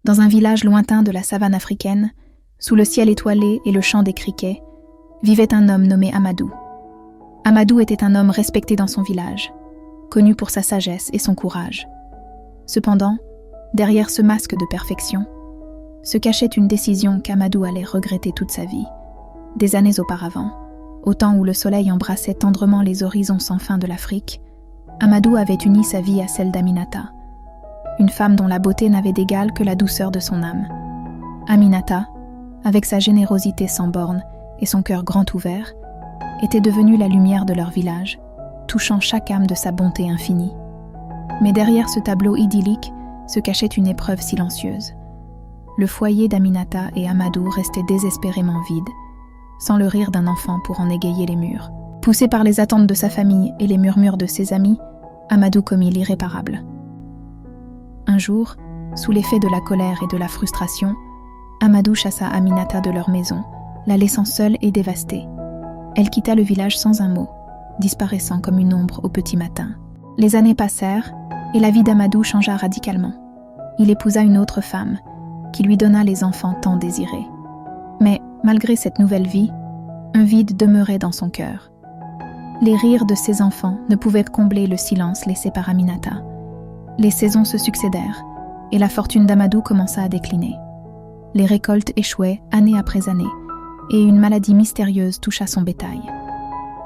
Dans un village lointain de la savane africaine, sous le ciel étoilé et le chant des criquets, vivait un homme nommé Amadou. Amadou était un homme respecté dans son village, connu pour sa sagesse et son courage. Cependant, derrière ce masque de perfection, se cachait une décision qu'Amadou allait regretter toute sa vie. Des années auparavant, au temps où le soleil embrassait tendrement les horizons sans fin de l'Afrique, Amadou avait uni sa vie à celle d'Aminata, une femme dont la beauté n'avait d'égal que la douceur de son âme. Aminata, avec sa générosité sans bornes et son cœur grand ouvert, était devenue la lumière de leur village, touchant chaque âme de sa bonté infinie. Mais derrière ce tableau idyllique se cachait une épreuve silencieuse. Le foyer d'Aminata et Amadou restait désespérément vide, sans le rire d'un enfant pour en égayer les murs. Poussé par les attentes de sa famille et les murmures de ses amis, Amadou commit l'irréparable. Un jour, sous l'effet de la colère et de la frustration, Amadou chassa Aminata de leur maison, la laissant seule et dévastée. Elle quitta le village sans un mot, disparaissant comme une ombre au petit matin. Les années passèrent, et la vie d'Amadou changea radicalement. Il épousa une autre femme, qui lui donna les enfants tant désirés. Mais, malgré cette nouvelle vie, un vide demeurait dans son cœur. Les rires de ses enfants ne pouvaient combler le silence laissé par Aminata. Les saisons se succédèrent, et la fortune d'Amadou commença à décliner. Les récoltes échouaient année après année, et une maladie mystérieuse toucha son bétail.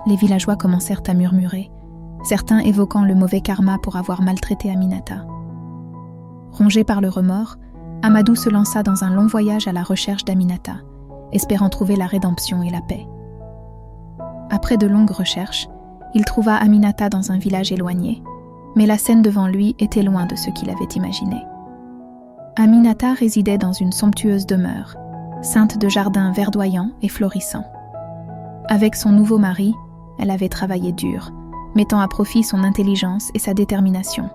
Les villageois commencèrent à murmurer, certains évoquant le mauvais karma pour avoir maltraité Aminata. Rongé par le remords, Amadou se lança dans un long voyage à la recherche d'Aminata, espérant trouver la rédemption et la paix. Après de longues recherches, il trouva Aminata dans un village éloigné, mais la scène devant lui était loin de ce qu'il avait imaginé. Aminata résidait dans une somptueuse demeure, ceinte de jardins verdoyants et florissants. Avec son nouveau mari, elle avait travaillé dur, mettant à profit son intelligence et sa détermination.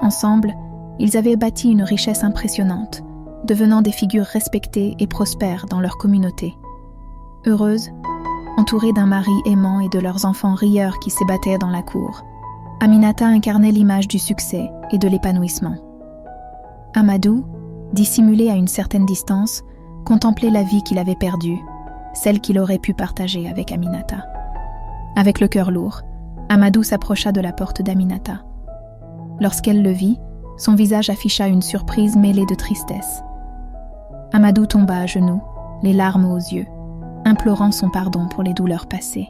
Ensemble, ils avaient bâti une richesse impressionnante, devenant des figures respectées et prospères dans leur communauté. Heureuse, entourée d'un mari aimant et de leurs enfants rieurs qui s'ébattaient dans la cour, Aminata incarnait l'image du succès et de l'épanouissement. Amadou, dissimulé à une certaine distance, contemplait la vie qu'il avait perdue, celle qu'il aurait pu partager avec Aminata. Avec le cœur lourd, Amadou s'approcha de la porte d'Aminata. Lorsqu'elle le vit, son visage afficha une surprise mêlée de tristesse. Amadou tomba à genoux, les larmes aux yeux, implorant son pardon pour les douleurs passées.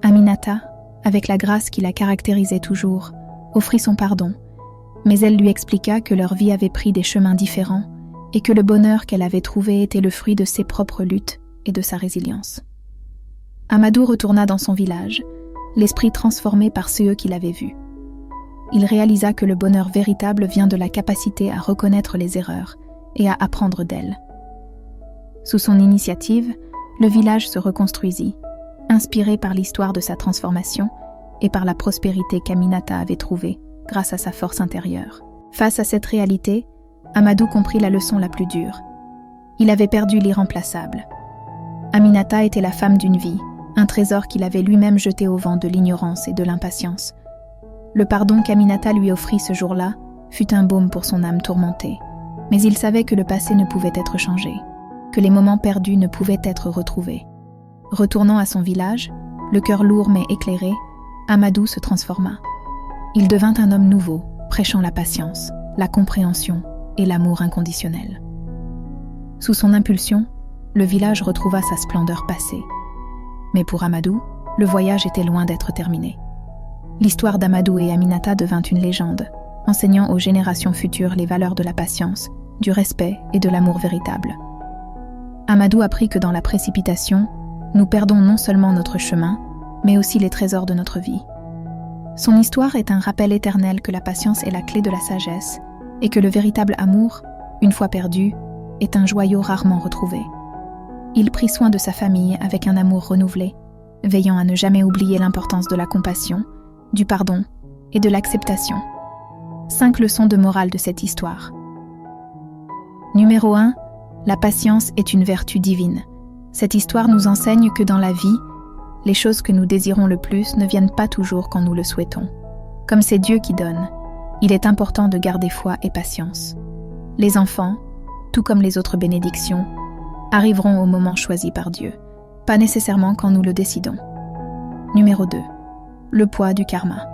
Aminata, avec la grâce qui la caractérisait toujours, offrit son pardon, mais elle lui expliqua que leur vie avait pris des chemins différents et que le bonheur qu'elle avait trouvé était le fruit de ses propres luttes et de sa résilience. Amadou retourna dans son village, l'esprit transformé par ceux qu'il avait vus. Il réalisa que le bonheur véritable vient de la capacité à reconnaître les erreurs et à apprendre d'elles. Sous son initiative, le village se reconstruisit, inspiré par l'histoire de sa transformation et par la prospérité qu'Aminata avait trouvée grâce à sa force intérieure. Face à cette réalité, Amadou comprit la leçon la plus dure. Il avait perdu l'irremplaçable. Aminata était la femme d'une vie, un trésor qu'il avait lui-même jeté au vent de l'ignorance et de l'impatience. Le pardon qu'Aminata lui offrit ce jour-là fut un baume pour son âme tourmentée, mais il savait que le passé ne pouvait être changé, que les moments perdus ne pouvaient être retrouvés. Retournant à son village, le cœur lourd mais éclairé, Amadou se transforma. Il devint un homme nouveau, prêchant la patience, la compréhension et l'amour inconditionnel. Sous son impulsion, le village retrouva sa splendeur passée. Mais pour Amadou, le voyage était loin d'être terminé. L'histoire d'Amadou et Aminata devint une légende, enseignant aux générations futures les valeurs de la patience, du respect et de l'amour véritable. Amadou apprit que dans la précipitation, nous perdons non seulement notre chemin, mais aussi les trésors de notre vie. Son histoire est un rappel éternel que la patience est la clé de la sagesse et que le véritable amour, une fois perdu, est un joyau rarement retrouvé. Il prit soin de sa famille avec un amour renouvelé, veillant à ne jamais oublier l'importance de la compassion, du pardon et de l'acceptation. 5 leçons de morale de cette histoire. Numéro 1. La patience est une vertu divine. Cette histoire nous enseigne que dans la vie, les choses que nous désirons le plus ne viennent pas toujours quand nous le souhaitons. Comme c'est Dieu qui donne, il est important de garder foi et patience. Les enfants, tout comme les autres bénédictions, arriveront au moment choisi par Dieu, pas nécessairement quand nous le décidons. Numéro 2. Le poids du karma.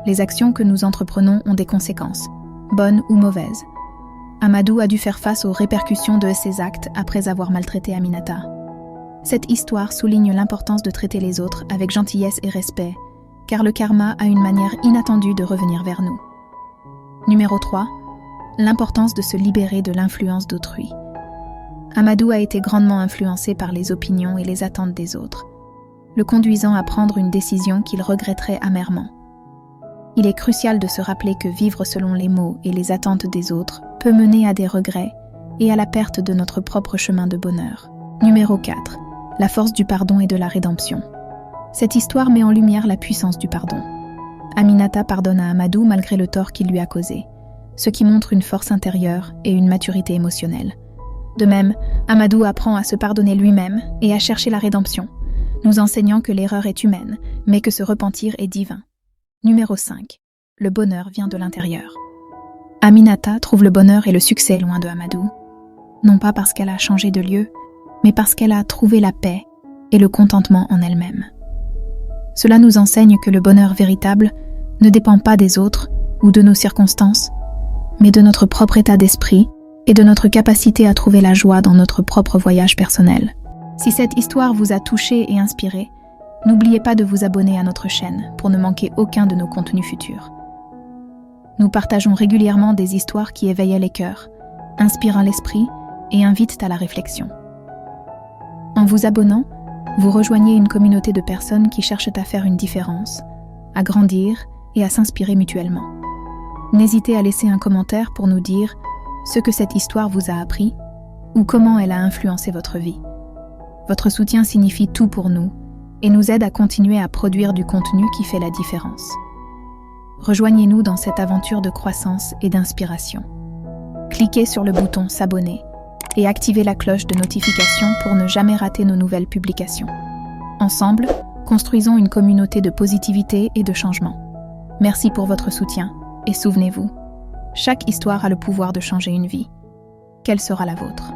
Les actions que nous entreprenons ont des conséquences, bonnes ou mauvaises. Amadou a dû faire face aux répercussions de ses actes après avoir maltraité Aminata. Cette histoire souligne l'importance de traiter les autres avec gentillesse et respect, car le karma a une manière inattendue de revenir vers nous. Numéro 3. L'importance de se libérer de l'influence d'autrui. Amadou a été grandement influencé par les opinions et les attentes des autres, le conduisant à prendre une décision qu'il regretterait amèrement. Il est crucial de se rappeler que vivre selon les mots et les attentes des autres peut mener à des regrets et à la perte de notre propre chemin de bonheur. Numéro 4. La force du pardon et de la rédemption. Cette histoire met en lumière la puissance du pardon. Aminata pardonne à Amadou malgré le tort qu'il lui a causé, ce qui montre une force intérieure et une maturité émotionnelle. De même, Amadou apprend à se pardonner lui-même et à chercher la rédemption, nous enseignant que l'erreur est humaine, mais que se repentir est divin. Numéro 5. Le bonheur vient de l'intérieur. Aminata trouve le bonheur et le succès loin de Amadou, non pas parce qu'elle a changé de lieu, mais parce qu'elle a trouvé la paix et le contentement en elle-même. Cela nous enseigne que le bonheur véritable ne dépend pas des autres ou de nos circonstances, mais de notre propre état d'esprit et de notre capacité à trouver la joie dans notre propre voyage personnel. Si cette histoire vous a touché et inspiré, n'oubliez pas de vous abonner à notre chaîne pour ne manquer aucun de nos contenus futurs. Nous partageons régulièrement des histoires qui éveillent les cœurs, inspirent l'esprit et invitent à la réflexion. En vous abonnant, vous rejoignez une communauté de personnes qui cherchent à faire une différence, à grandir et à s'inspirer mutuellement. N'hésitez à laisser un commentaire pour nous dire ce que cette histoire vous a appris ou comment elle a influencé votre vie. Votre soutien signifie tout pour nous et nous aide à continuer à produire du contenu qui fait la différence. Rejoignez-nous dans cette aventure de croissance et d'inspiration. Cliquez sur le bouton s'abonner et activez la cloche de notification pour ne jamais rater nos nouvelles publications. Ensemble, construisons une communauté de positivité et de changement. Merci pour votre soutien et souvenez-vous, chaque histoire a le pouvoir de changer une vie. Quelle sera la vôtre ?